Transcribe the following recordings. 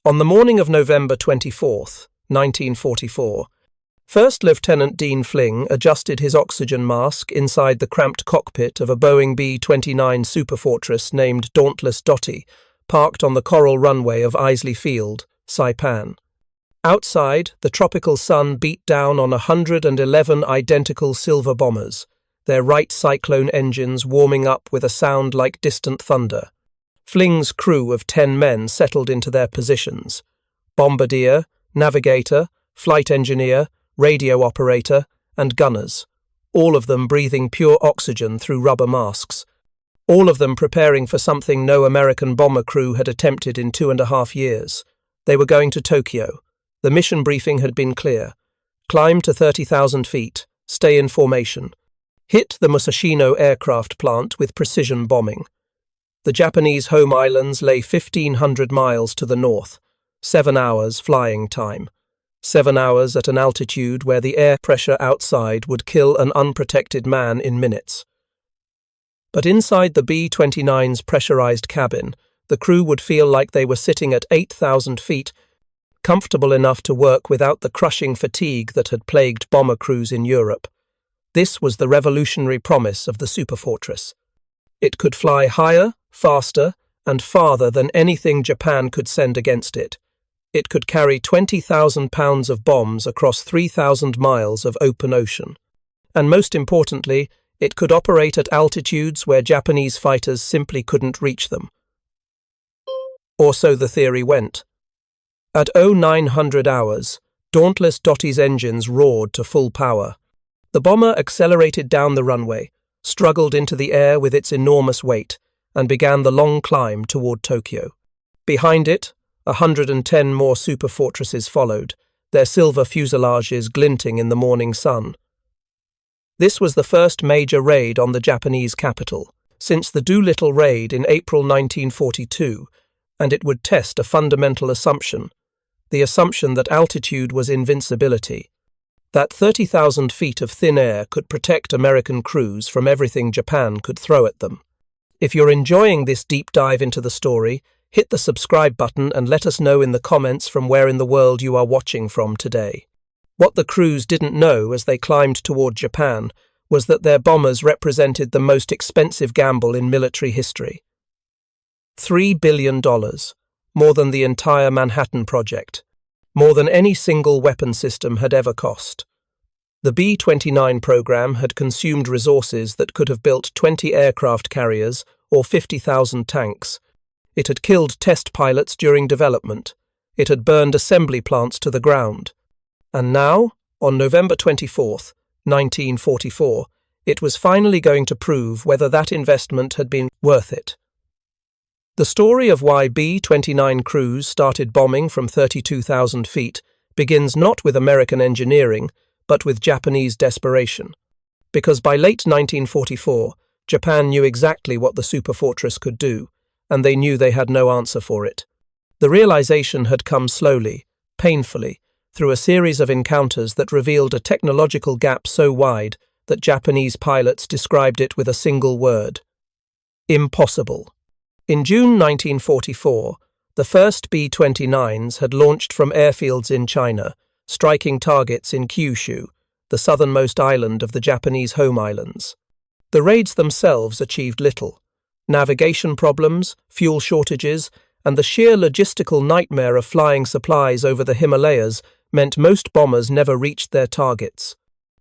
On the morning of November 24th, 1944, First Lieutenant Dean Fling adjusted his oxygen mask inside the cramped cockpit of a Boeing B-29 Superfortress named Dauntless Dottie, parked on the coral runway of Isley Field, Saipan. Outside, the tropical sun beat down on 111 identical silver bombers, their Wright Cyclone engines warming up with a sound like distant thunder. Fling's crew of 10 men settled into their positions: bombardier, navigator, flight engineer, radio operator, and gunners, all of them breathing pure oxygen through rubber masks, all of them preparing for something no American bomber crew had attempted in 2.5 years. They were going to Tokyo. The mission briefing had been clear: climb to 30,000 feet, stay in formation, hit the Musashino aircraft plant with precision bombing. The Japanese home islands lay 1,500 miles to the north, 7 hours flying time. 7 hours at an altitude where the air pressure outside would kill an unprotected man in minutes. But inside the B-29's pressurized cabin, the crew would feel like they were sitting at 8,000 feet, comfortable enough to work without the crushing fatigue that had plagued bomber crews in Europe. This was the revolutionary promise of the Superfortress. It could fly higher, faster, and farther than anything Japan could send against it. It could carry 20,000 pounds of bombs across 3,000 miles of open ocean. And most importantly, it could operate at altitudes where Japanese fighters simply couldn't reach them. Or so the theory went. At 0900 hours, Dauntless Dottie's engines roared to full power. The bomber accelerated down the runway, struggled into the air with its enormous weight, and began the long climb toward Tokyo. Behind it, 110 more Superfortresses followed, their silver fuselages glinting in the morning sun. This was the first major raid on the Japanese capital since the Doolittle raid in April 1942, and it would test a fundamental assumption, the assumption that altitude was invincibility, that 30,000 feet of thin air could protect American crews from everything Japan could throw at them. If you're enjoying this deep dive into the story, hit the subscribe button and let us know in the comments from where in the world you are watching from today. What the crews didn't know as they climbed toward Japan was that their bombers represented the most expensive gamble in military history. $3 billion, more than the entire Manhattan Project, more than any single weapon system had ever cost. The B-29 program had consumed resources that could have built 20 aircraft carriers or 50,000 tanks. It had killed test pilots during development. It had burned assembly plants to the ground. And now, on November 24th, 1944, it was finally going to prove whether that investment had been worth it. The story of why B-29 crews started bombing from 32,000 feet begins not with American engineering, but with Japanese desperation. Because by late 1944, Japan knew exactly what the Superfortress could do, and they knew they had no answer for it. The realization had come slowly, painfully, through a series of encounters that revealed a technological gap so wide that Japanese pilots described it with a single word: impossible. In June 1944, the first B-29s had launched from airfields in China, striking targets in Kyushu, the southernmost island of the Japanese home islands. The raids themselves achieved little. Navigation problems, fuel shortages, and the sheer logistical nightmare of flying supplies over the Himalayas meant most bombers never reached their targets.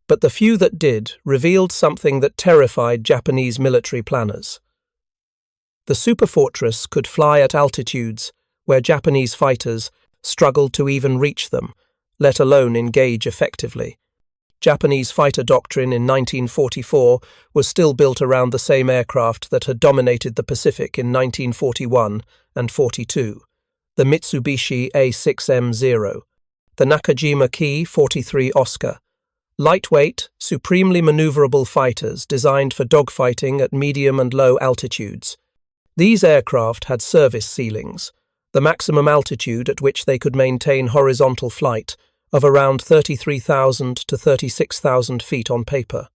But the few that did revealed something that terrified Japanese military planners. The Superfortress could fly at altitudes where Japanese fighters struggled to even reach them, let alone engage effectively. Japanese fighter doctrine in 1944 was still built around the same aircraft that had dominated the Pacific in 1941 and 42, the Mitsubishi A6M0, the Nakajima Ki-43 Oscar, lightweight, supremely maneuverable fighters designed for dogfighting at medium and low altitudes. These aircraft had service ceilings, the maximum altitude at which they could maintain horizontal flight, of around 33,000 to 36,000 feet on paper.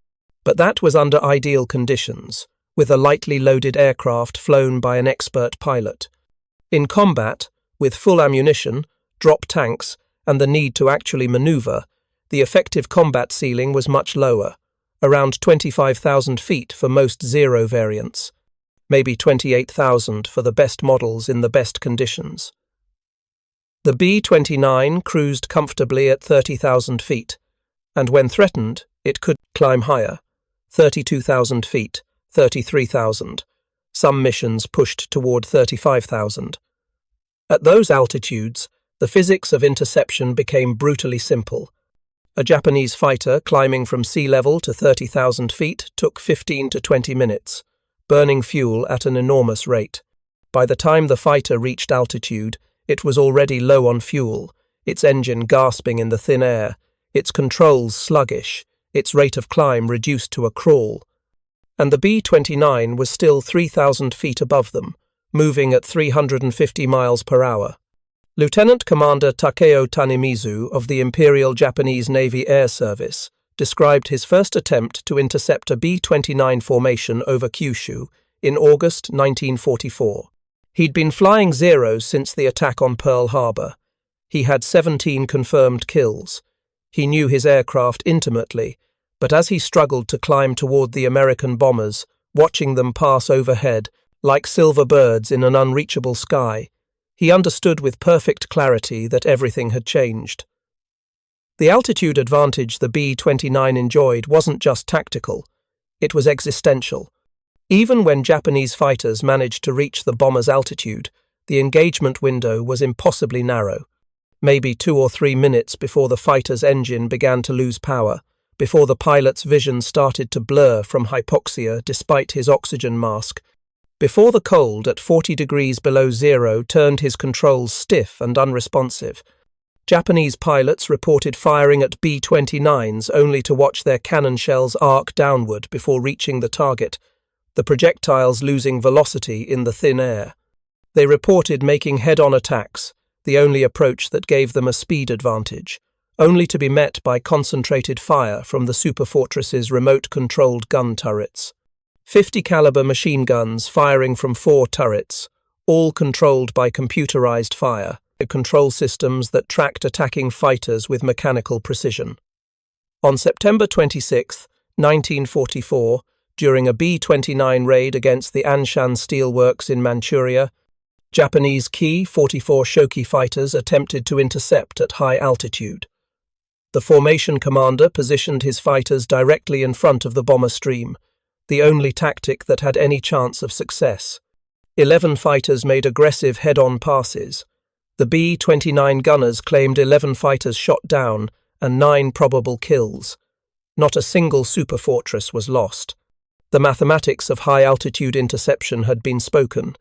But that was under ideal conditions, with a lightly loaded aircraft flown by an expert pilot. In combat, With full ammunition, drop tanks, and the need to actually maneuver, the effective combat ceiling was much lower, around 25,000 feet for most Zero variants, maybe 28,000 for the best models in the best conditions. The B-29 cruised comfortably at 30,000 feet, and when threatened, it could climb higher, 32,000 feet, 33,000. Some missions pushed toward 35,000. At those altitudes, the physics of interception became brutally simple. A Japanese fighter climbing from sea level to 30,000 feet took 15 to 20 minutes, burning fuel at an enormous rate. By the time the fighter reached altitude, it was already low on fuel, its engine gasping in the thin air, its controls sluggish, its rate of climb reduced to a crawl. And the B-29 was still 3,000 feet above them, moving at 350 miles per hour. Lieutenant Commander Takeo Tanimizu of the Imperial Japanese Navy Air Service described his first attempt to intercept a B-29 formation over Kyushu in August 1944. He'd been flying Zeros since the attack on Pearl Harbor. He had 17 confirmed kills. He knew his aircraft intimately, but as he struggled to climb toward the American bombers, watching them pass overhead like silver birds in an unreachable sky, he understood with perfect clarity that everything had changed. The altitude advantage the B-29 enjoyed wasn't just tactical, it was existential. Even when Japanese fighters managed to reach the bomber's altitude, the engagement window was impossibly narrow. Maybe 2 or 3 minutes before the fighter's engine began to lose power, before the pilot's vision started to blur from hypoxia despite his oxygen mask, before the cold at 40 degrees below zero turned his controls stiff and unresponsive. Japanese pilots reported firing at B-29s only to watch their cannon shells arc downward before reaching the target, the projectiles losing velocity in the thin air. They reported making head-on attacks, the only approach that gave them a speed advantage, only to be met by concentrated fire from the Superfortress's remote-controlled gun turrets. 50 caliber machine guns firing from 4 turrets, all controlled by computerized fire, control systems that tracked attacking fighters with mechanical precision. On September 26, 1944, during a B-29 raid against the Anshan steelworks in Manchuria, Japanese Ki-44 Shoki fighters attempted to intercept at high altitude. The formation commander positioned his fighters directly in front of the bomber stream, the only tactic that had any chance of success. 11 fighters made aggressive head-on passes. The B-29 gunners claimed 11 fighters shot down and 9 probable kills. Not a single Superfortress was lost. The mathematics of high-altitude interception had been spoken,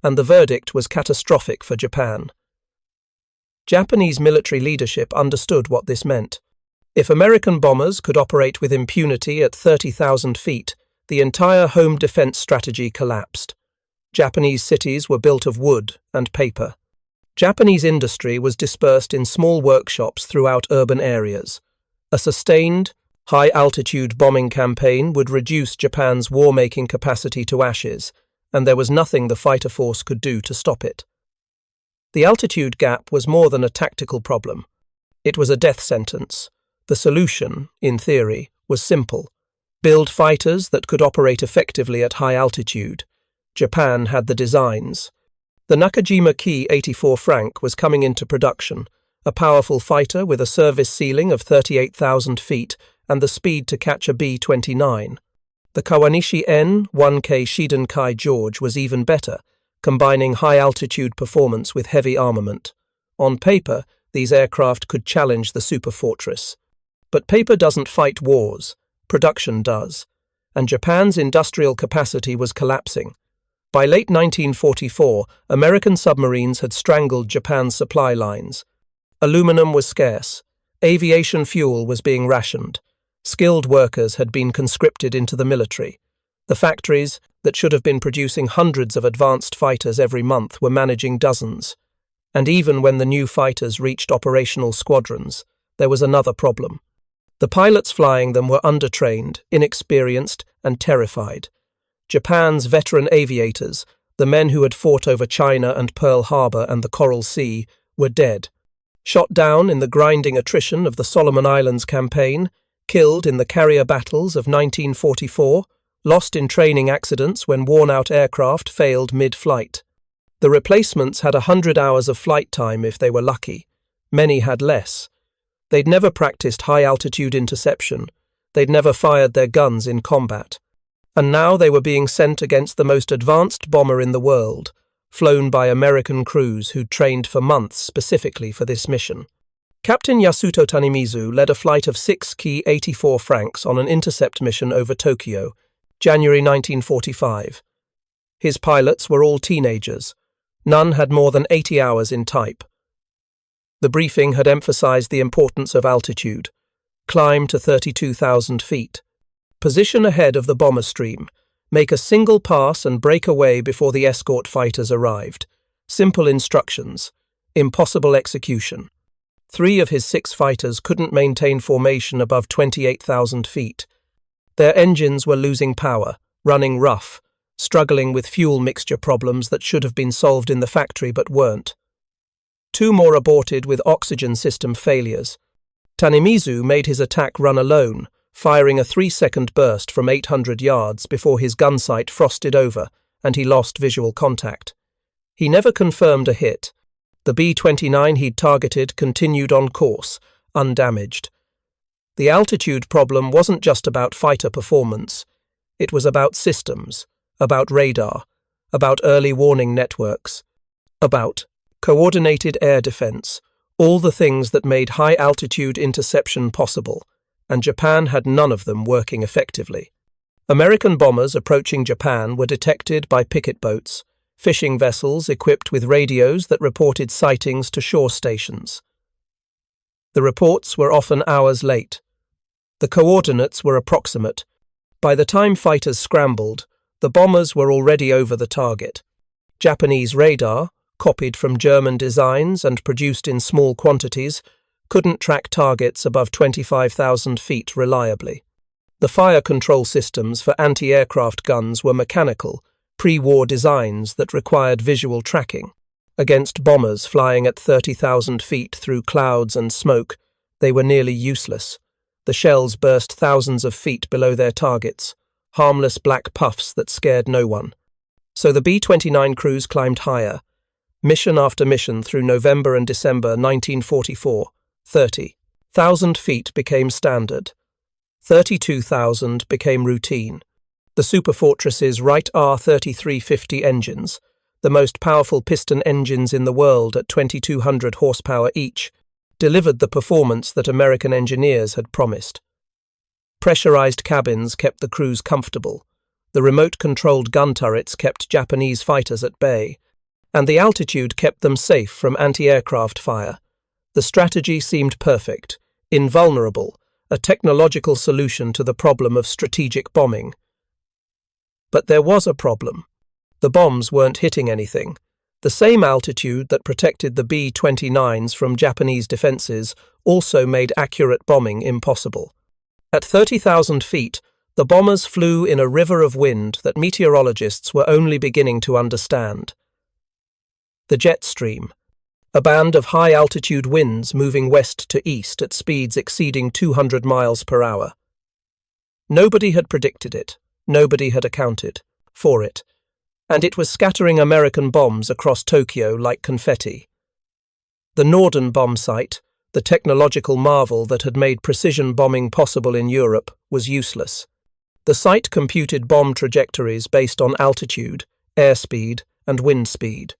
and the verdict was catastrophic for Japan. Japanese military leadership understood what this meant. If American bombers could operate with impunity at 30,000 feet, the entire home defense strategy collapsed. Japanese cities were built of wood and paper. Japanese industry was dispersed in small workshops throughout urban areas. A sustained, high-altitude bombing campaign would reduce Japan's war-making capacity to ashes, and there was nothing the fighter force could do to stop it. The altitude gap was more than a tactical problem. It was a death sentence. The solution, in theory, was simple. Build fighters that could operate effectively at high altitude. Japan had the designs. The Nakajima Ki-84 Frank was coming into production, a powerful fighter with a service ceiling of 38,000 feet and the speed to catch a B-29. The Kawanishi N-1K Shidenkai George was even better, combining high-altitude performance with heavy armament. On paper, these aircraft could challenge the Superfortress. But paper doesn't fight wars, production does, and Japan's industrial capacity was collapsing. By late 1944, American submarines had strangled Japan's supply lines. Aluminum was scarce. Aviation fuel was being rationed. Skilled workers had been conscripted into the military. The factories, that should have been producing hundreds of advanced fighters every month, were managing dozens. And even when the new fighters reached operational squadrons, there was another problem. The pilots flying them were undertrained, inexperienced, and terrified. Japan's veteran aviators, The men who had fought over China and Pearl Harbor and the Coral Sea were dead. Shot down in the grinding attrition of the Solomon Islands campaign, killed in the carrier battles of 1944, lost in training accidents when worn-out aircraft failed mid-flight. The replacements had 100 hours of flight time if they were lucky. Many had less. They'd never practiced high-altitude interception. They'd never fired their guns in combat. And now they were being sent against the most advanced bomber in the world, flown by American crews who'd trained for months specifically for this mission. Captain Yasuto Tanimizu led a flight of 6 Ki-84 Franks on an intercept mission over Tokyo, January 1945. His pilots were all teenagers. None had more than 80 hours in type. The briefing had emphasized the importance of altitude. Climb to 32,000 feet. Position ahead of the bomber stream. Make a single pass and break away before the escort fighters arrived. Simple instructions. Impossible execution. 3 of his 6 fighters couldn't maintain formation above 28,000 feet. Their engines were losing power, running rough, struggling with fuel mixture problems that should have been solved in the factory but weren't. 2 more aborted with oxygen system failures. Tanimizu made his attack run alone, firing a 3-second burst from 800 yards before his gun sight frosted over and he lost visual contact. He never confirmed a hit. The B-29 he'd targeted continued on course, undamaged. The altitude problem wasn't just about fighter performance. It was about systems, about radar, about early warning networks, about coordinated air defense, all the things that made high-altitude interception possible, and Japan had none of them working effectively. American bombers approaching Japan were detected by picket boats, fishing vessels equipped with radios that reported sightings to shore stations. The reports were often hours late. The coordinates were approximate. By the time fighters scrambled, the bombers were already over the target. Japanese radar, copied from German designs and produced in small quantities, couldn't track targets above 25,000 feet reliably. The fire control systems for anti-aircraft guns were mechanical, pre-war designs that required visual tracking. Against bombers flying at 30,000 feet through clouds and smoke, they were nearly useless. The shells burst thousands of feet below their targets, harmless black puffs that scared no one. So the B-29 crews climbed higher. Mission after mission through November and December 1944, 30,000 feet became standard. 32,000 became routine. The Superfortress's Wright R3350 engines, the most powerful piston engines in the world at 2,200 horsepower each, delivered the performance that American engineers had promised. Pressurized cabins kept the crews comfortable. The remote-controlled gun turrets kept Japanese fighters at bay, and the altitude kept them safe from anti-aircraft fire. The strategy seemed perfect, invulnerable, a technological solution to the problem of strategic bombing. But there was a problem. The bombs weren't hitting anything. The same altitude that protected the B-29s from Japanese defenses also made accurate bombing impossible. At 30,000 feet, the bombers flew in a river of wind that meteorologists were only beginning to understand. The jet stream, a band of high-altitude winds moving west to east at speeds exceeding 200 miles per hour. Nobody had predicted it, nobody had accounted for it, and it was scattering American bombs across Tokyo like confetti. The Norden bombsight, the technological marvel that had made precision bombing possible in Europe, was useless. The site computed bomb trajectories based on altitude, airspeed, and wind speed.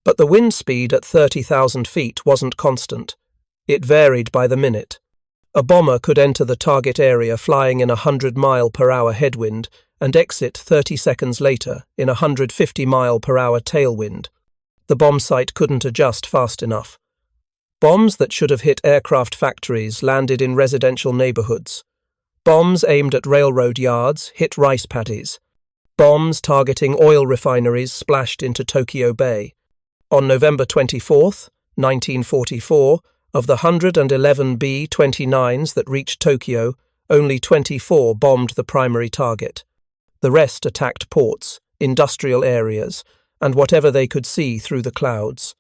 But the wind speed at 30,000 feet wasn't constant. It varied by the minute. A bomber could enter the target area flying in a 100-mile-per-hour headwind and exit 30 seconds later in a 150-mile-per-hour tailwind. The bomb site couldn't adjust fast enough. Bombs that should have hit aircraft factories landed in residential neighborhoods. Bombs aimed at railroad yards hit rice paddies. Bombs targeting oil refineries splashed into Tokyo Bay. On November 24, 1944, of the 111 B-29s that reached Tokyo, only 24 bombed the primary target. The rest attacked ports, industrial areas, and whatever they could see through the clouds.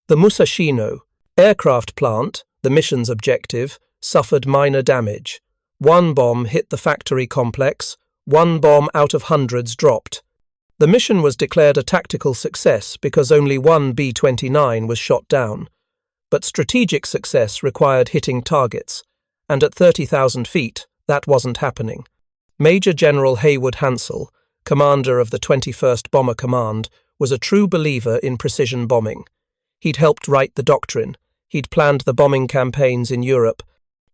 The Musashino aircraft plant, the mission's objective, suffered minor damage. One bomb hit the factory complex, one bomb out of hundreds dropped. The mission was declared a tactical success because only one B-29 was shot down. But strategic success required hitting targets, and at 30,000 feet, that wasn't happening. Major General Haywood Hansell, commander of the 21st Bomber Command, was a true believer in precision bombing. He'd helped write the doctrine. He'd planned the bombing campaigns in Europe.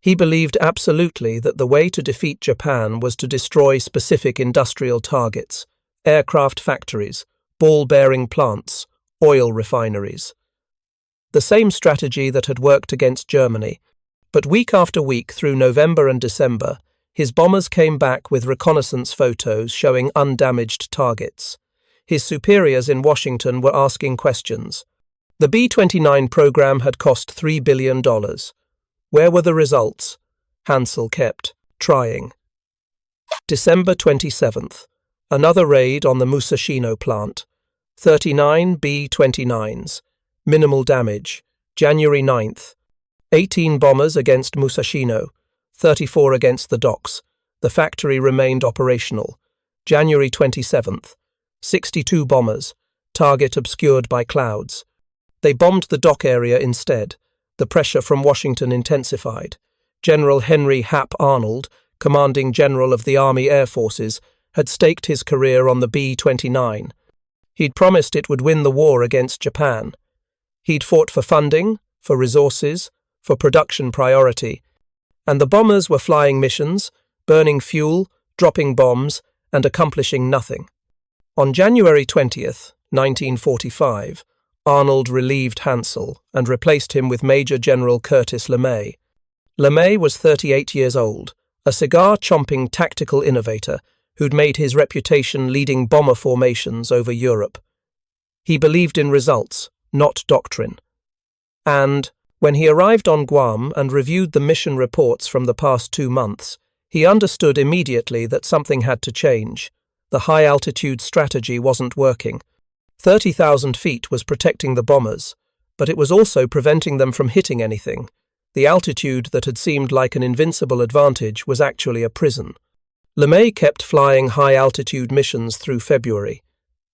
He believed absolutely that the way to defeat Japan was to destroy specific industrial targets, aircraft factories, ball-bearing plants, oil refineries. The same strategy that had worked against Germany. But week after week through November and December, his bombers came back with reconnaissance photos showing undamaged targets. His superiors in Washington were asking questions. The B-29 program had cost $3 billion. Where were the results? Hansell kept trying. December 27th. Another raid on the Musashino plant. 39 B-29s. Minimal damage. January 9th. 18 bombers against Musashino. 34 against the docks. The factory remained operational. January 27th. 62 bombers. Target obscured by clouds. They bombed the dock area instead. The pressure from Washington intensified. General Henry Hap Arnold, commanding general of the Army Air Forces, had staked his career on the B-29. He'd promised it would win the war against Japan. He'd fought for funding, for resources, for production priority. And the bombers were flying missions, burning fuel, dropping bombs, and accomplishing nothing. On January 20th, 1945, Arnold relieved Hansell and replaced him with Major General Curtis LeMay. LeMay was 38 years old, a cigar-chomping tactical innovator who'd made his reputation leading bomber formations over Europe. He believed in results, not doctrine. And, when he arrived on Guam and reviewed the mission reports from the past 2 months, he understood immediately that something had to change. The high-altitude strategy wasn't working. 30,000 feet was protecting the bombers, but it was also preventing them from hitting anything. The altitude that had seemed like an invincible advantage was actually a prison. LeMay kept flying high-altitude missions through February.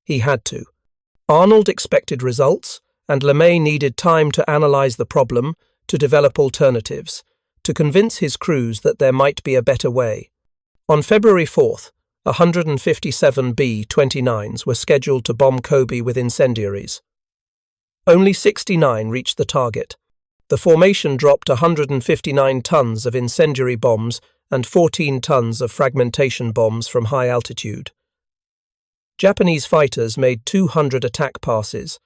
He had to. Arnold expected results, and LeMay needed time to analyze the problem, to develop alternatives, to convince his crews that there might be a better way. On February 4th, 157 B-29s were scheduled to bomb Kobe with incendiaries. Only 69 reached the target. The formation dropped 159 tons of incendiary bombs and 14 tons of fragmentation bombs from high altitude. Japanese fighters made 200 attack passes.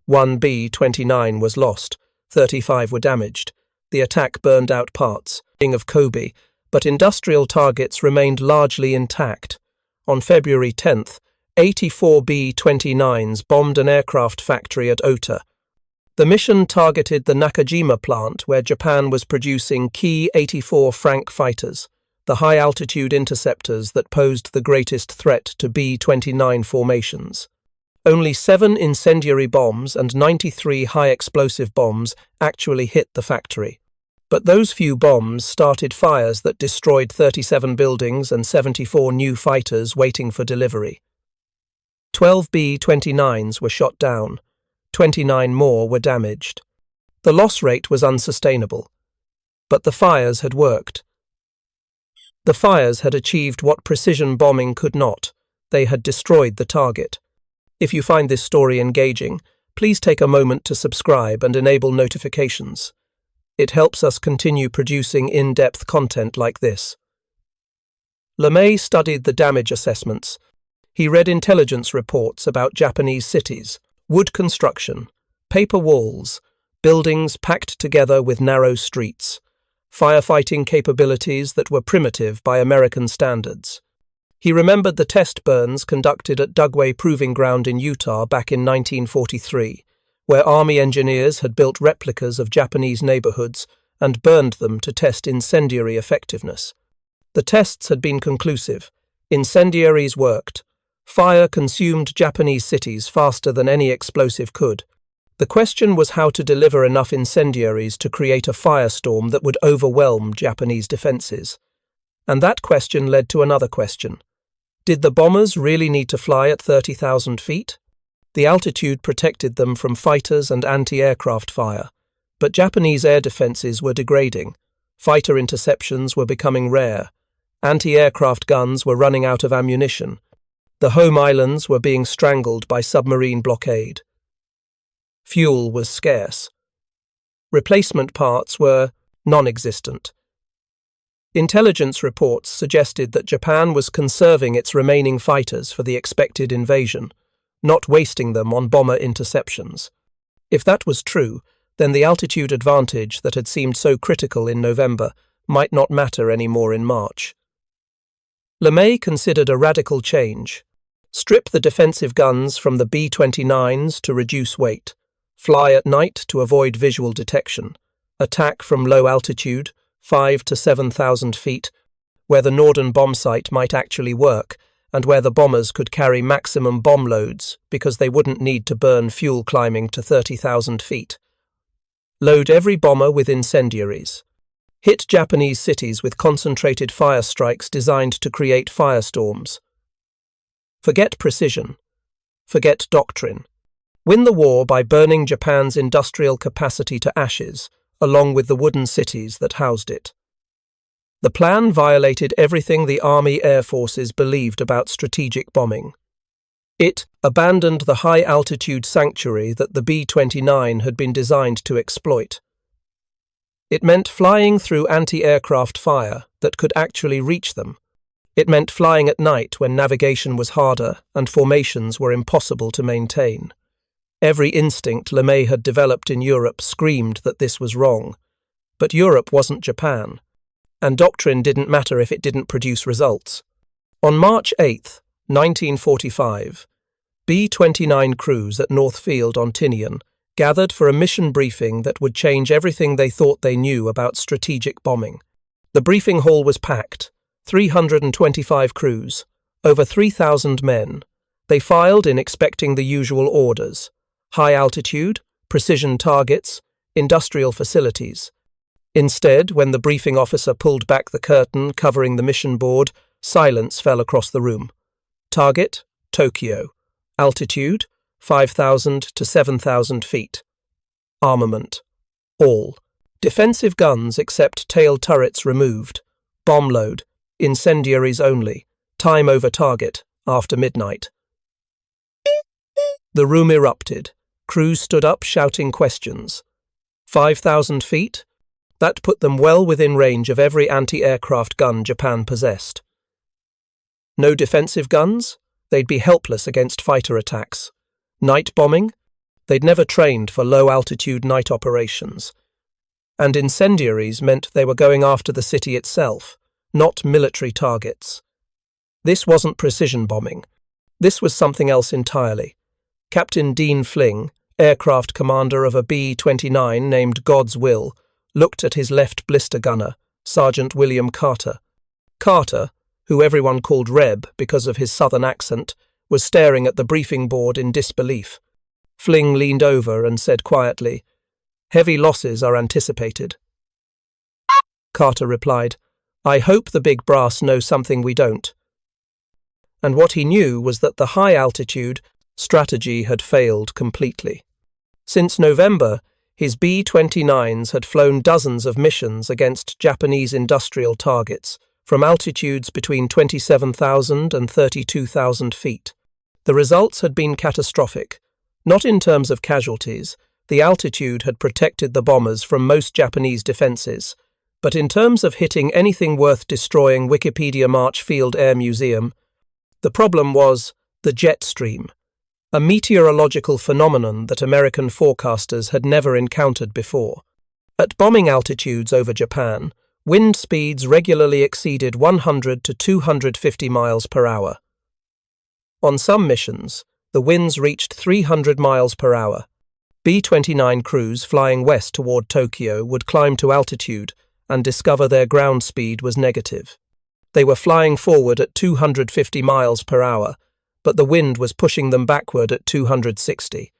1 B-29 was lost, 35 were damaged. The attack burned out parts of Kobe, but industrial targets remained largely intact. On February 10th, 84 B-29s bombed an aircraft factory at Ota. The mission targeted the Nakajima plant where Japan was producing key 84 Frank fighters, the high-altitude interceptors that posed the greatest threat to B-29 formations. Only 7 incendiary bombs and 93 high-explosive bombs actually hit the factory. But those few bombs started fires that destroyed 37 buildings and 74 new fighters waiting for delivery. 12 B-29s were shot down. 29 more were damaged. The loss rate was unsustainable. But the fires had worked. The fires had achieved what precision bombing could not. They had destroyed the target. If you find this story engaging, please take a moment to subscribe and enable notifications. It helps us continue producing in-depth content like this. LeMay studied the damage assessments. He read intelligence reports about Japanese cities, wood construction, paper walls, buildings packed together with narrow streets, firefighting capabilities that were primitive by American standards. He remembered the test burns conducted at Dugway Proving Ground in Utah back in 1943, where Army engineers had built replicas of Japanese neighborhoods and burned them to test incendiary effectiveness. The tests had been conclusive. Incendiaries worked. Fire consumed Japanese cities faster than any explosive could. The question was how to deliver enough incendiaries to create a firestorm that would overwhelm Japanese defenses. And that question led to another question. Did the bombers really need to fly at 30,000 feet? The altitude protected them from fighters and anti-aircraft fire, but Japanese air defenses were degrading. Fighter interceptions were becoming rare. Anti-aircraft guns were running out of ammunition. The home islands were being strangled by submarine blockade. Fuel was scarce. Replacement parts were non-existent. Intelligence reports suggested that Japan was conserving its remaining fighters for the expected invasion, not wasting them on bomber interceptions. If that was true, then the altitude advantage that had seemed so critical in November might not matter anymore in March. LeMay considered a radical change. Strip the defensive guns from the B-29s to reduce weight. Fly at night to avoid visual detection. Attack from low altitude, 5,000 to 7,000 feet, where the Norden bombsight might actually work, and where the bombers could carry maximum bomb loads because they wouldn't need to burn fuel climbing to 30,000 feet. Load every bomber with incendiaries. Hit Japanese cities with concentrated fire strikes designed to create firestorms. Forget precision. Forget doctrine. Win the war by burning Japan's industrial capacity to ashes, along with the wooden cities that housed it. The plan violated everything the Army Air Forces believed about strategic bombing. It abandoned the high-altitude sanctuary that the B-29 had been designed to exploit. It meant flying through anti-aircraft fire that could actually reach them. It meant flying at night when navigation was harder and formations were impossible to maintain. Every instinct LeMay had developed in Europe screamed that this was wrong. But Europe wasn't Japan, and doctrine didn't matter if it didn't produce results. On March 8, 1945, B-29 crews at North Field on Tinian gathered for a mission briefing that would change everything they thought they knew about strategic bombing. The briefing hall was packed. 325 crews, over 3,000 men. They filed in expecting the usual orders: high altitude, precision targets, industrial facilities. Instead, when the briefing officer pulled back the curtain covering the mission board, silence fell across the room. Target: Tokyo. Altitude: 5,000 to 7,000 feet. Armament: all. Defensive guns except tail turrets removed. Bomb load: incendiaries only. Time over target, after midnight. The room erupted. Crews stood up shouting questions. 5,000 feet? That put them well within range of every anti-aircraft gun Japan possessed. No defensive guns? They'd be helpless against fighter attacks. Night bombing? They'd never trained for low-altitude night operations. And incendiaries meant they were going after the city itself, not military targets. This wasn't precision bombing. This was something else entirely. Captain Dean Fling, aircraft commander of a B-29 named God's Will, looked at his left blister gunner, Sergeant William Carter. Carter, who everyone called Reb because of his southern accent, was staring at the briefing board in disbelief. Fling leaned over and said quietly, "Heavy losses are anticipated." Carter replied, "I hope the big brass knows something we don't." And what he knew was that the high-altitude strategy had failed completely. Since November, his B-29s had flown dozens of missions against Japanese industrial targets from altitudes between 27,000 and 32,000 feet. The results had been catastrophic. Not in terms of casualties, the altitude had protected the bombers from most Japanese defenses, but in terms of hitting anything worth destroying Wikipedia March Field Air Museum, the problem was the jet stream, a meteorological phenomenon that American forecasters had never encountered before. At bombing altitudes over Japan, wind speeds regularly exceeded 100 to 250 miles per hour. On some missions, the winds reached 300 miles per hour. B-29 crews flying west toward Tokyo would climb to altitude and discover their ground speed was negative. They were flying forward at 250 miles per hour, but the wind was pushing them backward at 260.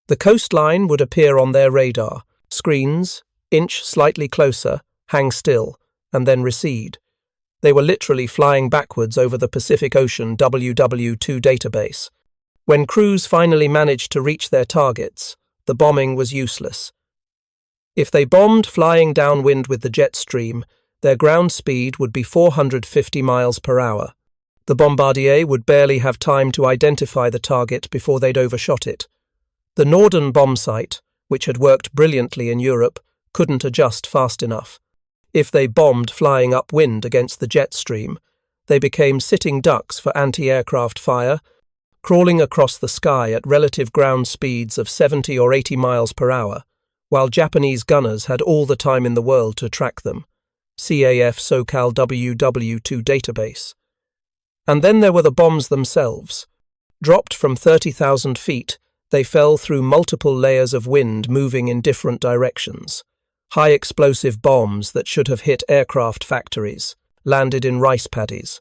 The coastline would appear on their radar, screens, inch slightly closer, hang still, and then recede. They were literally flying backwards over the Pacific Ocean WW2 database. When crews finally managed to reach their targets, the bombing was useless. If they bombed flying downwind with the jet stream, their ground speed would be 450 miles per hour. The bombardier would barely have time to identify the target before they'd overshot it. The Norden bombsight, which had worked brilliantly in Europe, couldn't adjust fast enough. If they bombed flying upwind against the jet stream, they became sitting ducks for anti-aircraft fire, crawling across the sky at relative ground speeds of 70 or 80 miles per hour, while Japanese gunners had all the time in the world to track them. CAF SoCal WW2 database. And then there were the bombs themselves. Dropped from 30,000 feet, they fell through multiple layers of wind moving in different directions. High explosive bombs that should have hit aircraft factories landed in rice paddies.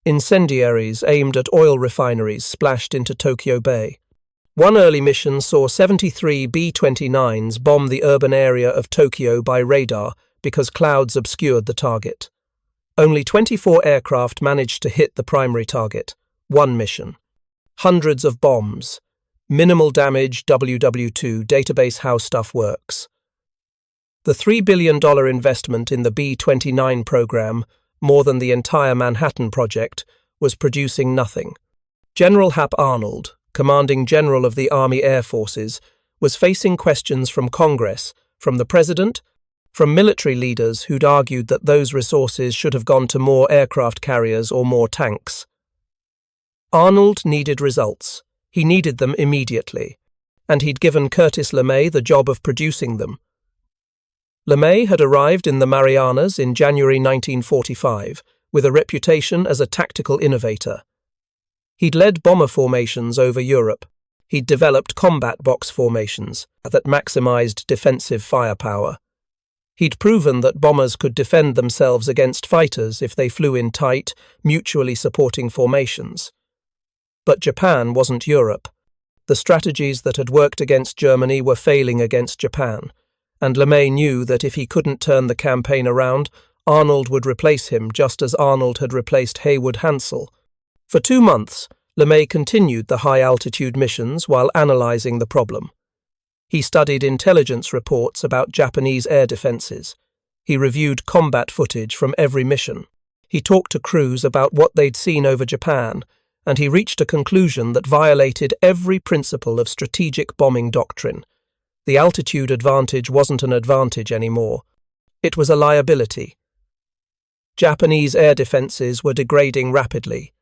Incendiaries aimed at oil refineries splashed into Tokyo Bay. One early mission saw 73 B-29s bomb the urban area of Tokyo by radar because clouds obscured the target. Only 24 aircraft managed to hit the primary target. One mission. Hundreds of bombs. Minimal damage WW2 database how stuff works. The $3 billion investment in the B-29 program, more than the entire Manhattan Project, was producing nothing. General Hap Arnold, commanding general of the Army Air Forces, was facing questions from Congress, from the President, from military leaders who'd argued that those resources should have gone to more aircraft carriers or more tanks. Arnold needed results. He needed them immediately, and he'd given Curtis LeMay the job of producing them. LeMay had arrived in the Marianas in January 1945 with a reputation as a tactical innovator. He'd led bomber formations over Europe. He'd developed combat box formations that maximized defensive firepower. He'd proven that bombers could defend themselves against fighters if they flew in tight, mutually supporting formations. But Japan wasn't Europe. The strategies that had worked against Germany were failing against Japan, and LeMay knew that if he couldn't turn the campaign around, Arnold would replace him just as Arnold had replaced Haywood Hansel. For 2 months, LeMay continued the high-altitude missions while analyzing the problem. He studied intelligence reports about Japanese air defenses. He reviewed combat footage from every mission. He talked to crews about what they'd seen over Japan, and he reached a conclusion that violated every principle of strategic bombing doctrine. The altitude advantage wasn't an advantage anymore. It was a liability. Japanese air defenses were degrading rapidly.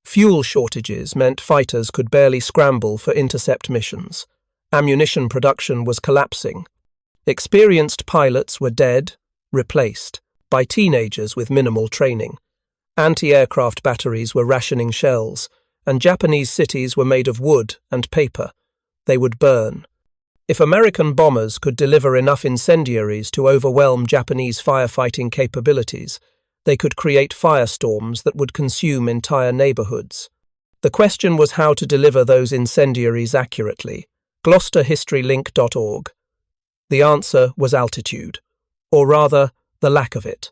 Fuel shortages meant fighters could barely scramble for intercept missions. Ammunition production was collapsing. Experienced pilots were dead, replaced, by teenagers with minimal training. Anti-aircraft batteries were rationing shells, and Japanese cities were made of wood and paper. They would burn. If American bombers could deliver enough incendiaries to overwhelm Japanese firefighting capabilities, they could create firestorms that would consume entire neighborhoods. The question was how to deliver those incendiaries accurately. GloucesterHistoryLink.org. The answer was altitude, or rather, the lack of it.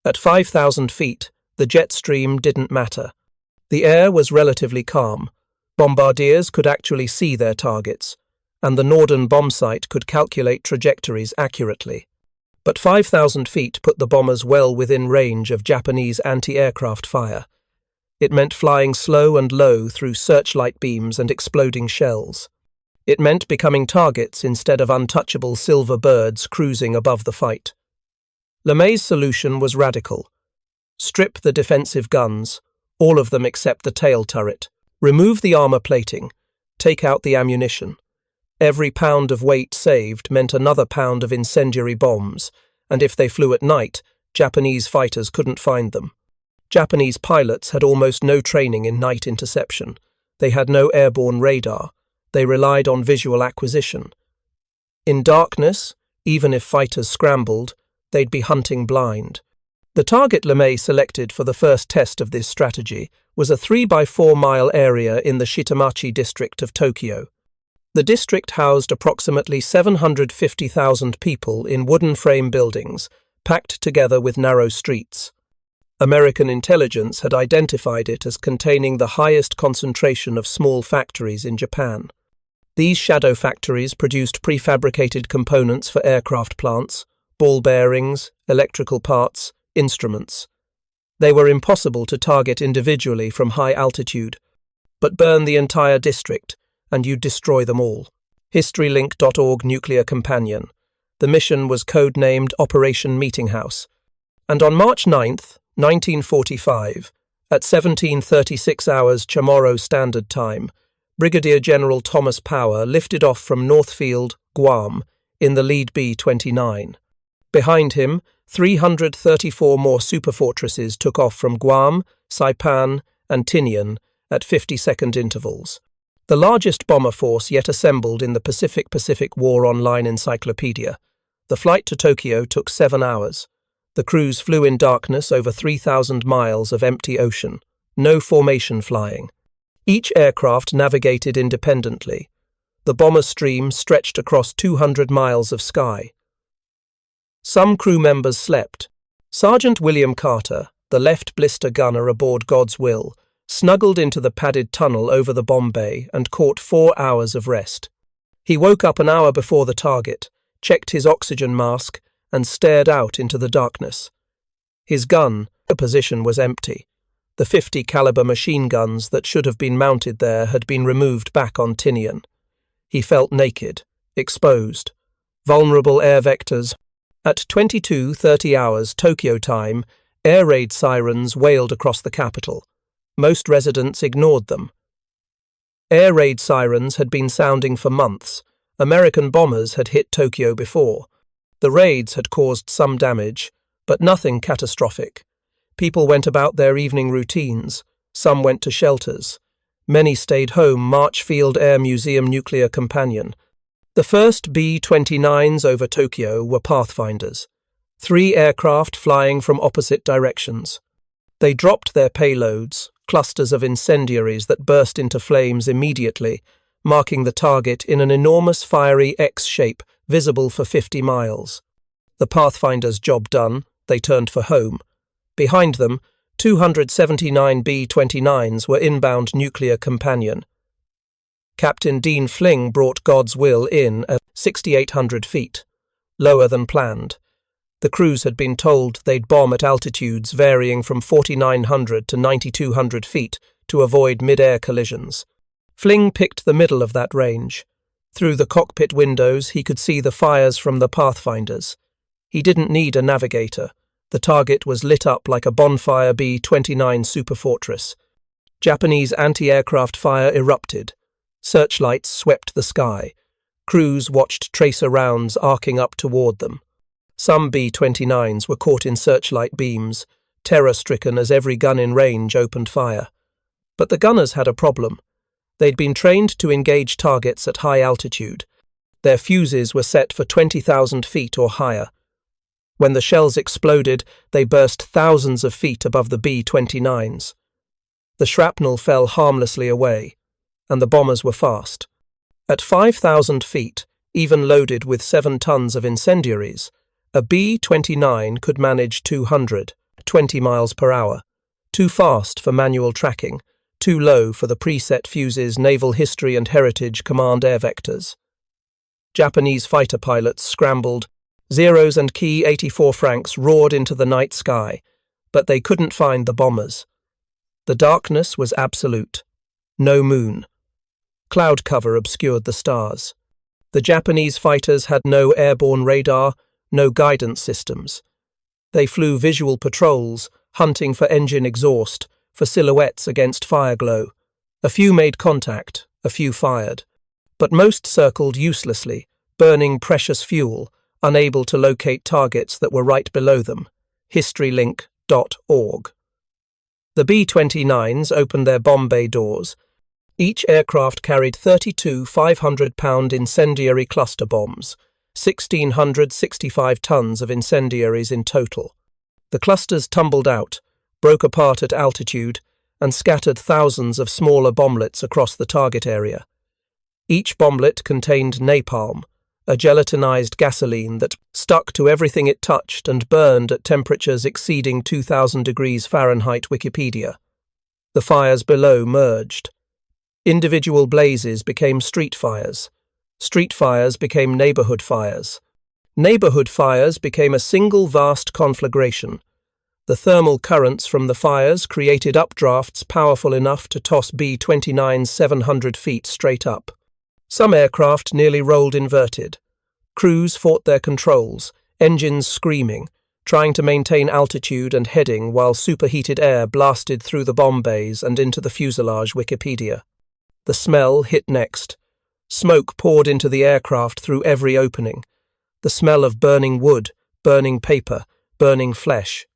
At 5,000 feet, the jet stream didn't matter. The air was relatively calm. Bombardiers could actually see their targets, and the Norden bombsight could calculate trajectories accurately. But 5,000 feet put the bombers well within range of Japanese anti-aircraft fire. It meant flying slow and low through searchlight beams and exploding shells. It meant becoming targets instead of untouchable silver birds cruising above the fight. LeMay's solution was radical. Strip the defensive guns, all of them except the tail turret. Remove the armor plating. Take out the ammunition. Every pound of weight saved meant another pound of incendiary bombs, and if they flew at night, Japanese fighters couldn't find them. Japanese pilots had almost no training in night interception. They had no airborne radar. They relied on visual acquisition. In darkness, even if fighters scrambled, they'd be hunting blind. The target LeMay selected for the first test of this strategy was a 3-by-4-mile area in the Shitamachi district of Tokyo. The district housed approximately 750,000 people in wooden frame buildings, packed together with narrow streets. American intelligence had identified it as containing the highest concentration of small factories in Japan. These shadow factories produced prefabricated components for aircraft plants, ball bearings, electrical parts, instruments. They were impossible to target individually from high altitude, but burn the entire district, and you'd destroy them all. HistoryLink.org Nuclear Companion. The mission was codenamed Operation Meeting House, and on March 9, 1945, at 17:36 hours Chamorro Standard Time, Brigadier General Thomas Power lifted off from Northfield, Guam, in the lead B-29. Behind him, 334 more superfortresses took off from Guam, Saipan, and Tinian at 50-second intervals. The largest bomber force yet assembled in the Pacific War Online Encyclopedia. The flight to Tokyo took 7 hours. The crews flew in darkness over 3,000 miles of empty ocean. No formation flying. Each aircraft navigated independently. The bomber stream stretched across 200 miles of sky. Some crew members slept. Sergeant William Carter, the left blister gunner aboard God's Will, snuggled into the padded tunnel over the bomb bay and caught 4 hours of rest. He woke up an hour before the target, checked his oxygen mask, and stared out into the darkness. His gun position was empty. The 50 caliber machine guns that should have been mounted there had been removed back on Tinian. He felt naked, exposed. Vulnerable air vectors. At 22:30 hours Tokyo time, air raid sirens wailed across the capital. Most residents ignored them. Air raid sirens had been sounding for months. American bombers had hit Tokyo before. The raids had caused some damage, but nothing catastrophic. People went about their evening routines. Some went to shelters. Many stayed home. Marchfield Air Museum Nuclear Companion. The first B-29s over Tokyo were pathfinders. 3 aircraft flying from opposite directions. They dropped their payloads, clusters of incendiaries that burst into flames immediately, marking the target in an enormous fiery X shape visible for 50 miles. The pathfinders' job done, they turned for home. Behind them, 279 B-29s were inbound nuclear companion. Captain Dean Fling brought God's Will in at 6,800 feet, lower than planned. The crews had been told they'd bomb at altitudes varying from 4,900 to 9,200 feet to avoid mid-air collisions. Fling picked the middle of that range. Through the cockpit windows he could see the fires from the pathfinders. He didn't need a navigator. The target was lit up like a bonfire. B-29 Superfortress. Japanese anti-aircraft fire erupted. Searchlights swept the sky. Crews watched tracer rounds arcing up toward them. Some B-29s were caught in searchlight beams, terror-stricken as every gun in range opened fire. But the gunners had a problem. They'd been trained to engage targets at high altitude. Their fuses were set for 20,000 feet or higher. When the shells exploded, they burst thousands of feet above the B-29s. The shrapnel fell harmlessly away, and the bombers were fast. At 5,000 feet, even loaded with 7 tons of incendiaries, a B-29 could manage 220 miles per hour. Too fast for manual tracking, too low for the preset fuses Naval History and Heritage Command air vectors. Japanese fighter pilots scrambled. Zeros and Key 84 Franks roared into the night sky, but they couldn't find the bombers. The darkness was absolute. No moon. Cloud cover obscured the stars. The Japanese fighters had no airborne radar, no guidance systems. They flew visual patrols, hunting for engine exhaust, for silhouettes against fireglow. A few made contact, a few fired. But most circled uselessly, burning precious fuel, unable to locate targets that were right below them. HistoryLink.org. The B-29s opened their bomb bay doors. Each aircraft carried 32 500-pound incendiary cluster bombs, 1,665 tons of incendiaries in total. The clusters tumbled out, broke apart at altitude, and scattered thousands of smaller bomblets across the target area. Each bomblet contained napalm, a gelatinized gasoline that stuck to everything it touched and burned at temperatures exceeding 2,000 degrees Fahrenheit. Wikipedia. The fires below merged. Individual blazes became street fires. Street fires became neighborhood fires. Neighborhood fires became a single vast conflagration. The thermal currents from the fires created updrafts powerful enough to toss B-29 700 feet straight up. Some aircraft nearly rolled inverted. Crews fought their controls, engines screaming, trying to maintain altitude and heading while superheated air blasted through the bomb bays and into the fuselage. Wikipedia. The smell hit next. Smoke poured into the aircraft through every opening. The smell of burning wood, burning paper, burning flesh.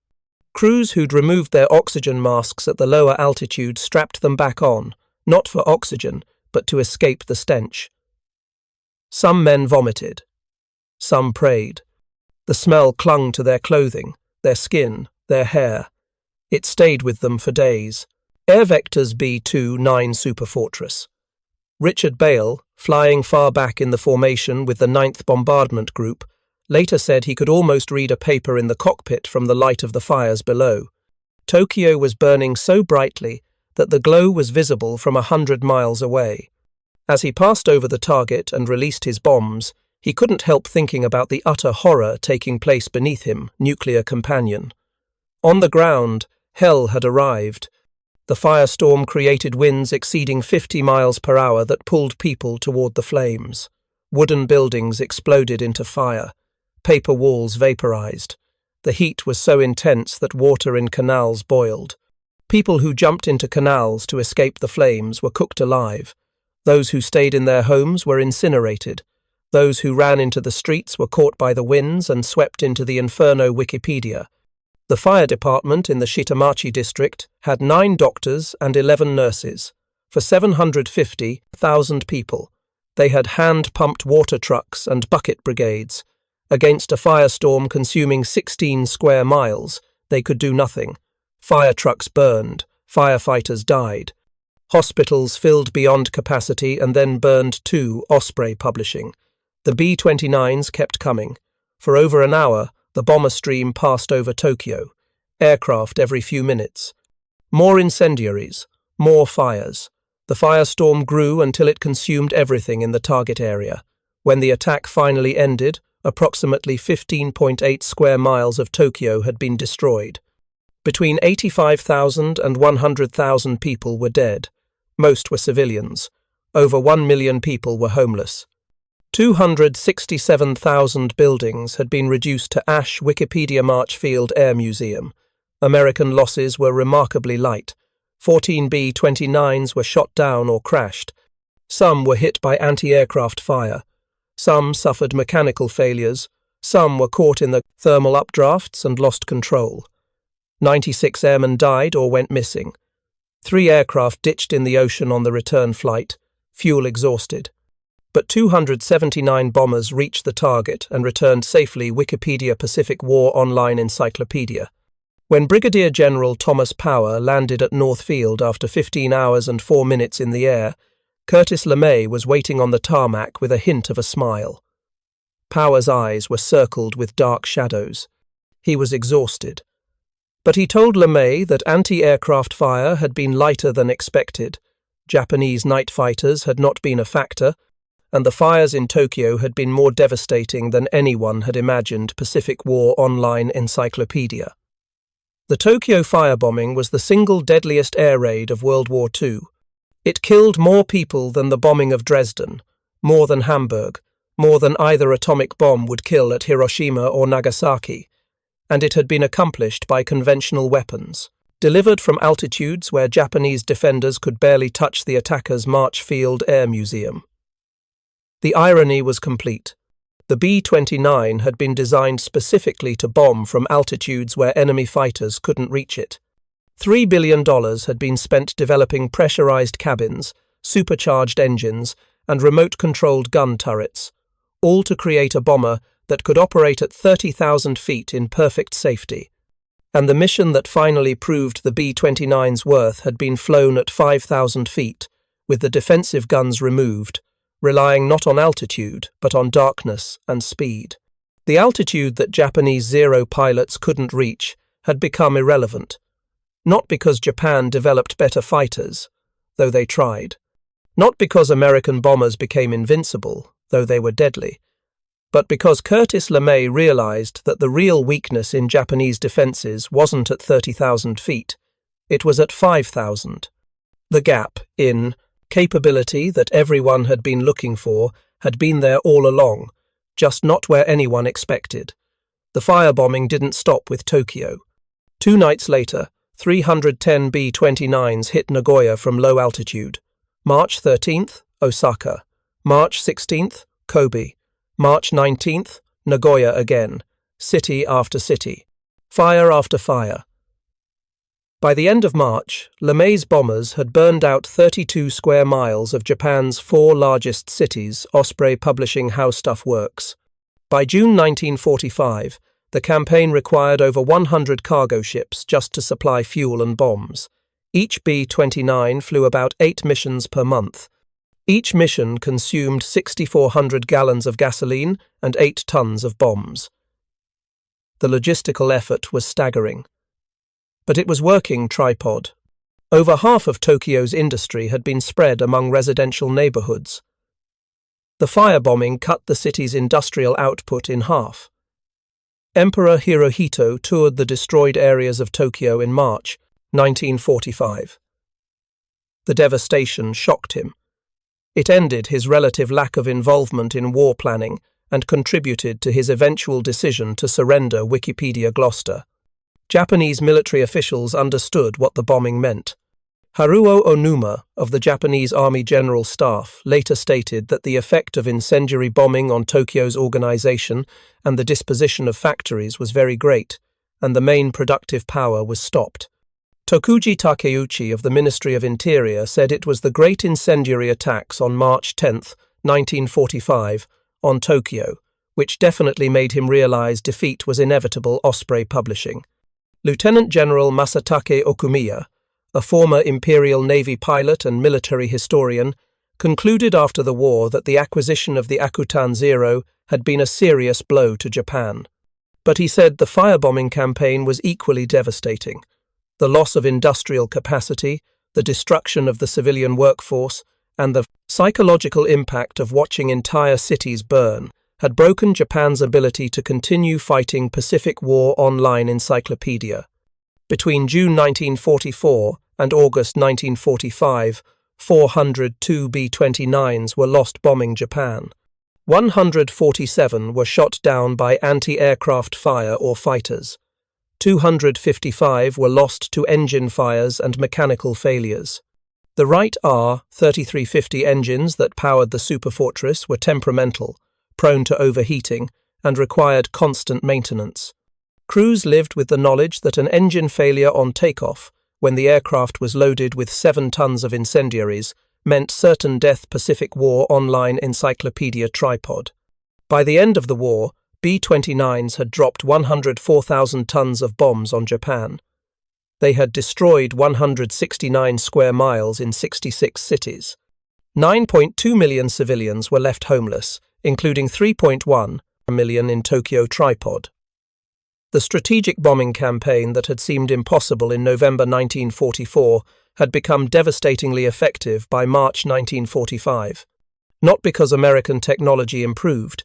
Crews who'd removed their oxygen masks at the lower altitude strapped them back on, not for oxygen, but to escape the stench. Some men vomited. Some prayed. The smell clung to their clothing, their skin, their hair. It stayed with them for days. Air Vector's B-29 Superfortress. Richard Bale, flying far back in the formation with the 9th Bombardment Group, later said he could almost read a paper in the cockpit from the light of the fires below. Tokyo was burning so brightly that the glow was visible from 100 miles away. As he passed over the target and released his bombs, he couldn't help thinking about the utter horror taking place beneath him, nuclear companion. On the ground, hell had arrived. The firestorm created winds exceeding 50 miles per hour that pulled people toward the flames. Wooden buildings exploded into fire. Paper walls vaporized. The heat was so intense that water in canals boiled. People who jumped into canals to escape the flames were cooked alive. Those who stayed in their homes were incinerated. Those who ran into the streets were caught by the winds and swept into the inferno. Wikipedia. The fire department in the Shitamachi district had 9 doctors and 11 nurses. For 750,000 people, they had hand-pumped water trucks and bucket brigades. Against a firestorm consuming 16 square miles, they could do nothing. Fire trucks burned. Firefighters died. Hospitals filled beyond capacity and then burned too. Osprey Publishing. The B-29s kept coming. For over an hour, the bomber stream passed over Tokyo. Aircraft every few minutes. More incendiaries. More fires. The firestorm grew until it consumed everything in the target area. When the attack finally ended, approximately 15.8 square miles of Tokyo had been destroyed. Between 85,000 and 100,000 people were dead. Most were civilians. Over 1 million people were homeless. 267,000 buildings had been reduced to ash. Wikipedia. March Field Air Museum. American losses were remarkably light. 14 B-29s were shot down or crashed. Some were hit by anti-aircraft fire. Some suffered mechanical failures. Some were caught in the thermal updrafts and lost control. 96 airmen died or went missing. 3 aircraft ditched in the ocean on the return flight, fuel exhausted. But 279 bombers reached the target and returned safely. Wikipedia. Pacific War Online Encyclopedia. When Brigadier General Thomas Power landed at North Field after 15 hours and 4 minutes in the air, Curtis LeMay was waiting on the tarmac with a hint of a smile. Power's eyes were circled with dark shadows. He was exhausted. But he told LeMay that anti-aircraft fire had been lighter than expected. Japanese night fighters had not been a factor, and the fires in Tokyo had been more devastating than anyone had imagined. Pacific War Online Encyclopedia. The Tokyo firebombing was the single deadliest air raid of World War II. It killed more people than the bombing of Dresden, more than Hamburg, more than either atomic bomb would kill at Hiroshima or Nagasaki, and it had been accomplished by conventional weapons, delivered from altitudes where Japanese defenders could barely touch the attacker's March Field Air Museum. The irony was complete. The B-29 had been designed specifically to bomb from altitudes where enemy fighters couldn't reach it. $3 billion had been spent developing pressurized cabins, supercharged engines, and remote-controlled gun turrets, all to create a bomber that could operate at 30,000 feet in perfect safety. and the mission that finally proved the B-29's worth had been flown at 5,000 feet, with the defensive guns removed, relying not on altitude, but on darkness and speed. The altitude that Japanese Zero pilots couldn't reach had become irrelevant, not because Japan developed better fighters, though they tried, not because American bombers became invincible, though they were deadly, but because Curtis LeMay realized that the real weakness in Japanese defenses wasn't at 30,000 feet, it was at 5,000. The gap in capability that everyone had been looking for had been there all along, just not where anyone expected. The firebombing didn't stop with Tokyo. 2 nights later, 310 B-29s hit Nagoya from low altitude. March 13th, Osaka. March 16th, Kobe. March 19th, Nagoya again. City after city. Fire after fire. By the end of March, LeMay's bombers had burned out 32 square miles of Japan's 4 largest cities, Osprey publishing How Stuff Works. By June 1945, the campaign required over 100 cargo ships just to supply fuel and bombs. Each B-29 flew about 8 missions per month. Each mission consumed 6,400 gallons of gasoline and 8 tons of bombs. The logistical effort was staggering. But it was working tripod. Over half of Tokyo's industry had been spread among residential neighborhoods. The firebombing cut the city's industrial output in half. Emperor Hirohito toured the destroyed areas of Tokyo in March 1945. The devastation shocked him. It ended his relative lack of involvement in war planning and contributed to his eventual decision to surrender Wikipedia Gloucester. Japanese military officials understood what the bombing meant. Haruo Onuma of the Japanese Army General Staff later stated that the effect of incendiary bombing on Tokyo's organization and the disposition of factories was very great, and the main productive power was stopped. Tokuji Takeuchi of the Ministry of Interior said it was the great incendiary attacks on March 10, 1945, on Tokyo, which definitely made him realize defeat was inevitable. Osprey Publishing. Lieutenant General Masatake Okumiya, a former Imperial Navy pilot and military historian, concluded after the war that the acquisition of the Akutan Zero had been a serious blow to Japan. But he said the firebombing campaign was equally devastating. The loss of industrial capacity, the destruction of the civilian workforce, and the psychological impact of watching entire cities burn had broken Japan's ability to continue fighting Pacific War Online Encyclopedia. Between June 1944 and August 1945, 402 B-29s were lost bombing Japan. 147 were shot down by anti-aircraft fire or fighters. 255 were lost to engine fires and mechanical failures. The Wright R-3350 engines that powered the Superfortress were temperamental, prone to overheating, and required constant maintenance. Crews lived with the knowledge that an engine failure on takeoff, when the aircraft was loaded with 7 tons of incendiaries, meant certain death. Pacific War Online Encyclopedia Tripod. By the end of the war, B-29s had dropped 104,000 tons of bombs on Japan. They had destroyed 169 square miles in 66 cities. 9.2 million civilians were left homeless, including 3.1 million in Tokyo tripod. The strategic bombing campaign that had seemed impossible in November 1944 had become devastatingly effective by March 1945. Not because American technology improved.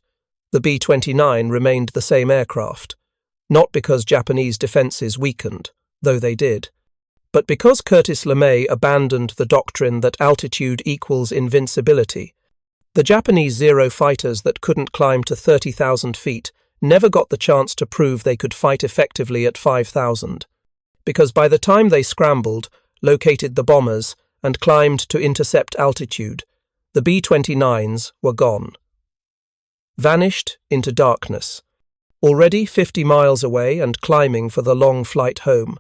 The B-29 remained the same aircraft. Not because Japanese defenses weakened, though they did. But because Curtis LeMay abandoned the doctrine that altitude equals invincibility. The Japanese Zero fighters that couldn't climb to 30,000 feet never got the chance to prove they could fight effectively at 5,000. Because by the time they scrambled, located the bombers, and climbed to intercept altitude, the B-29s were gone. Vanished into darkness. Already 50 miles away and climbing for the long flight home,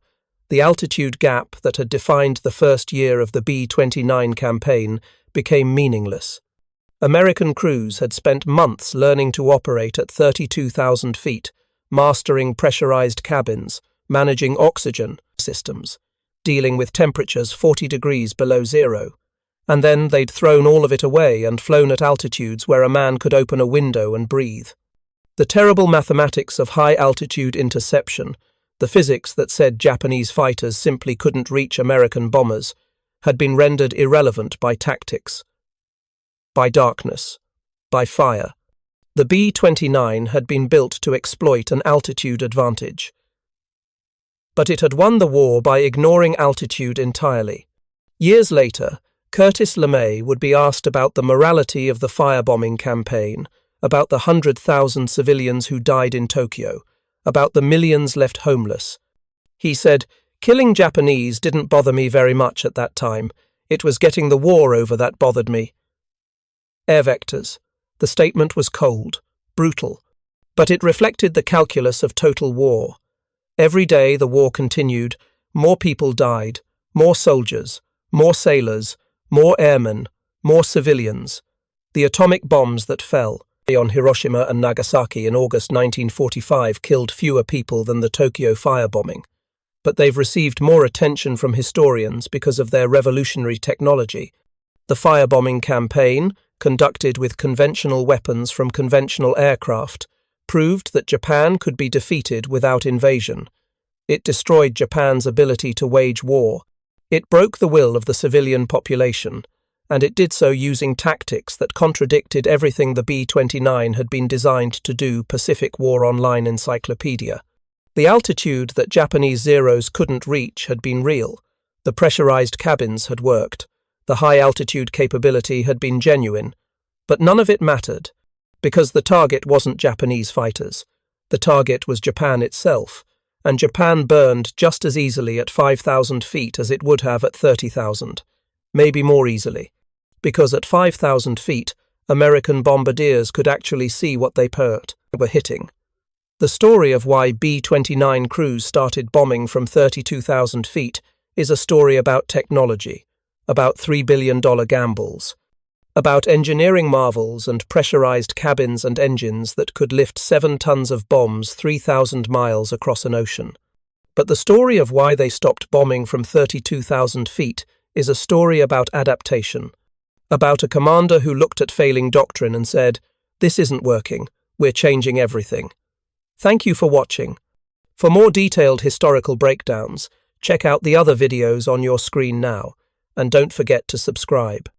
the altitude gap that had defined the first year of the B-29 campaign became meaningless. American crews had spent months learning to operate at 32,000 feet, mastering pressurized cabins, managing oxygen systems, dealing with temperatures 40 degrees below zero. And then they'd thrown all of it away and flown at altitudes where a man could open a window and breathe. The terrible mathematics of high-altitude interception, the physics that said Japanese fighters simply couldn't reach American bombers, had been rendered irrelevant by tactics, by darkness, by fire. The B-29 had been built to exploit an altitude advantage. But it had won the war by ignoring altitude entirely. Years later, Curtis LeMay would be asked about the morality of the firebombing campaign, about the 100,000 civilians who died in Tokyo, about the millions left homeless. He said, "Killing Japanese didn't bother me very much at that time. It was getting the war over that bothered me." Air vectors. The statement was cold, brutal, but it reflected the calculus of total war. Every day the war continued, more people died, more soldiers, more sailors, more airmen, more civilians. The atomic bombs that fell on Hiroshima and Nagasaki in August 1945 killed fewer people than the Tokyo firebombing. But they've received more attention from historians because of their revolutionary technology. The firebombing campaign, conducted with conventional weapons from conventional aircraft, proved that Japan could be defeated without invasion. It destroyed Japan's ability to wage war. It broke the will of the civilian population, and it did so using tactics that contradicted everything the B-29 had been designed to do. Pacific War Online Encyclopedia. The altitude that Japanese Zeros couldn't reach had been real. The pressurized cabins had worked. The high-altitude capability had been genuine. But none of it mattered, because the target wasn't Japanese fighters. The target was Japan itself, and Japan burned just as easily at 5,000 feet as it would have at 30,000. Maybe more easily. Because at 5,000 feet, American bombardiers could actually see what they were hitting. The story of why B-29 crews started bombing from 32,000 feet is a story about technology, about $3 billion gambles, about engineering marvels and pressurized cabins and engines that could lift 7 tons of bombs 3,000 miles across an ocean. But the story of why they stopped bombing from 32,000 feet is a story about adaptation, about a commander who looked at failing doctrine and said, "This isn't working, we're changing everything." Thank you for watching. For more detailed historical breakdowns, check out the other videos on your screen now, and don't forget to subscribe.